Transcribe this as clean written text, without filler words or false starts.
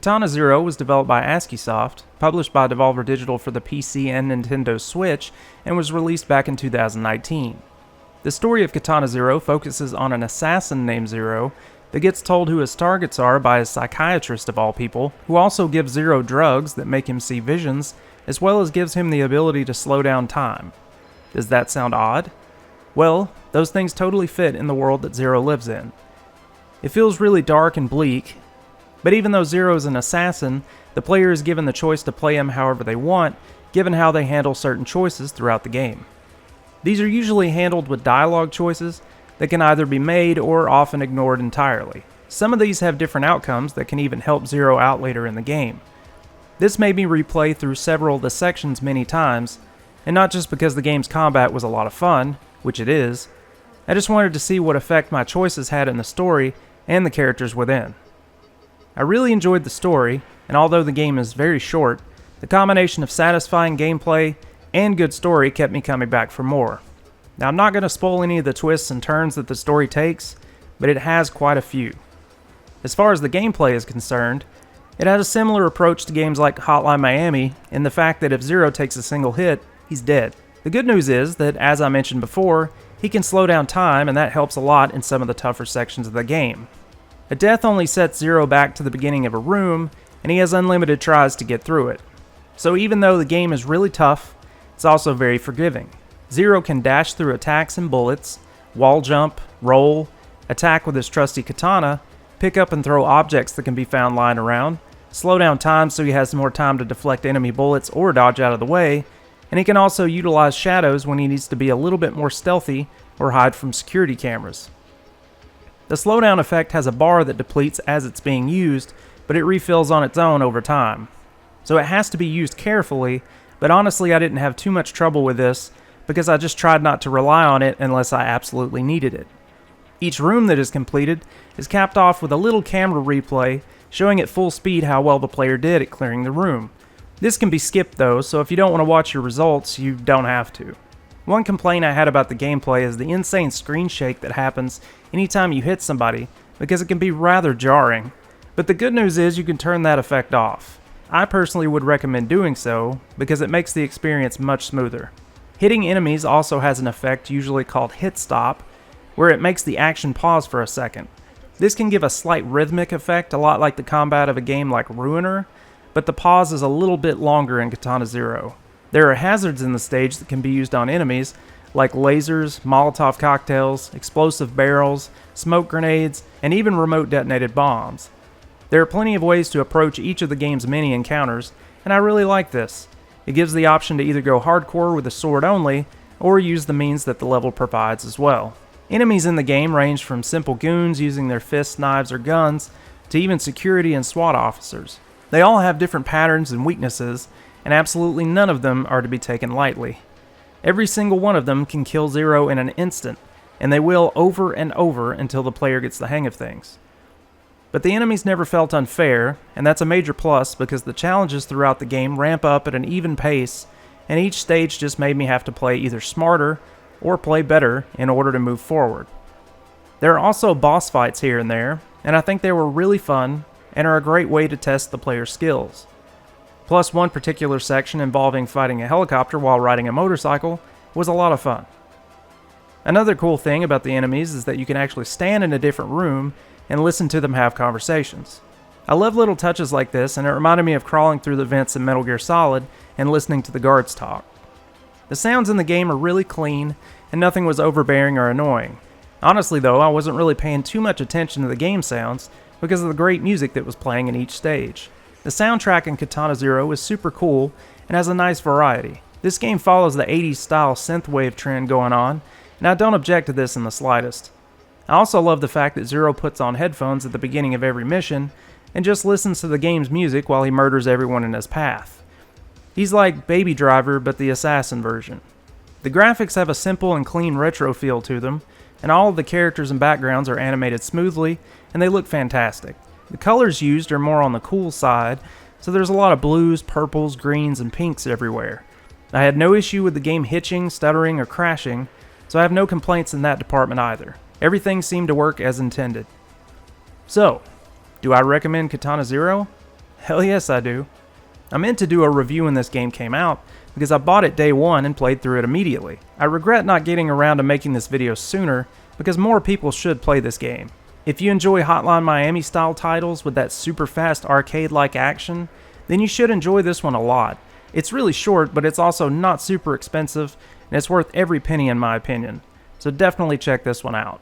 Katana Zero was developed by ASCIIsoft, published by Devolver Digital for the PC and Nintendo Switch, and was released back in 2019. The story of Katana Zero focuses on an assassin named Zero that gets told who his targets are by a psychiatrist of all people, who also gives Zero drugs that make him see visions, as well as gives him the ability to slow down time. Does that sound odd? Well, those things totally fit in the world that Zero lives in. It feels really dark and bleak, but even though Zero is an assassin, the player is given the choice to play him however they want, given how they handle certain choices throughout the game. These are usually handled with dialogue choices that can either be made or often ignored entirely. Some of these have different outcomes that can even help Zero out later in the game. This made me replay through several of the sections many times, and not just because the game's combat was a lot of fun, which it is. I just wanted to see what effect my choices had in the story and the characters within. I really enjoyed the story, and although the game is very short, the combination of satisfying gameplay and good story kept me coming back for more. Now, I'm not going to spoil any of the twists and turns that the story takes, but it has quite a few. As far as the gameplay is concerned, it has a similar approach to games like Hotline Miami in the fact that if Zero takes a single hit, he's dead. The good news is that, as I mentioned before, he can slow down time, and that helps a lot in some of the tougher sections of the game. A death only sets Zero back to the beginning of a room, and he has unlimited tries to get through it. So even though the game is really tough, it's also very forgiving. Zero can dash through attacks and bullets, wall jump, roll, attack with his trusty katana, pick up and throw objects that can be found lying around, slow down time so he has more time to deflect enemy bullets or dodge out of the way, and he can also utilize shadows when he needs to be a little bit more stealthy or hide from security cameras. The slowdown effect has a bar that depletes as it's being used, but it refills on its own over time. So it has to be used carefully, but honestly I didn't have too much trouble with this because I just tried not to rely on it unless I absolutely needed it. Each room that is completed is capped off with a little camera replay showing at full speed how well the player did at clearing the room. This can be skipped though, so if you don't want to watch your results, you don't have to. One complaint I had about the gameplay is the insane screen shake that happens anytime you hit somebody, because it can be rather jarring. But the good news is you can turn that effect off. I personally would recommend doing so, because it makes the experience much smoother. Hitting enemies also has an effect usually called hit stop, where it makes the action pause for a second. This can give a slight rhythmic effect, a lot like the combat of a game like Ruiner, but the pause is a little bit longer in Katana Zero. There are hazards in the stage that can be used on enemies, like lasers, Molotov cocktails, explosive barrels, smoke grenades, and even remote detonated bombs. There are plenty of ways to approach each of the game's many encounters, and I really like this. It gives the option to either go hardcore with a sword only, or use the means that the level provides as well. Enemies in the game range from simple goons using their fists, knives, or guns, to even security and SWAT officers. They all have different patterns and weaknesses, and absolutely none of them are to be taken lightly. Every single one of them can kill Zero in an instant, and they will over and over until the player gets the hang of things. But the enemies never felt unfair, and that's a major plus because the challenges throughout the game ramp up at an even pace, and each stage just made me have to play either smarter or play better in order to move forward. There are also boss fights here and there, and I think they were really fun and are a great way to test the player's skills. Plus, one particular section involving fighting a helicopter while riding a motorcycle was a lot of fun. Another cool thing about the enemies is that you can actually stand in a different room and listen to them have conversations. I love little touches like this, and it reminded me of crawling through the vents in Metal Gear Solid and listening to the guards talk. The sounds in the game are really clean, and nothing was overbearing or annoying. Honestly though, I wasn't really paying too much attention to the game sounds because of the great music that was playing in each stage. The soundtrack in Katana Zero is super cool and has a nice variety. This game follows the 80s style synthwave trend going on, and I don't object to this in the slightest. I also love the fact that Zero puts on headphones at the beginning of every mission and just listens to the game's music while he murders everyone in his path. He's like Baby Driver, but the assassin version. The graphics have a simple and clean retro feel to them, and all of the characters and backgrounds are animated smoothly, and they look fantastic. The colors used are more on the cool side, so there's a lot of blues, purples, greens, and pinks everywhere. I had no issue with the game hitching, stuttering, or crashing, so I have no complaints in that department either. Everything seemed to work as intended. So, do I recommend Katana Zero? Hell yes I do. I meant to do a review when this game came out, because I bought it day one and played through it immediately. I regret not getting around to making this video sooner, because more people should play this game. If you enjoy Hotline Miami style titles with that super fast arcade-like action, then you should enjoy this one a lot. It's really short, but it's also not super expensive, and it's worth every penny in my opinion. So definitely check this one out.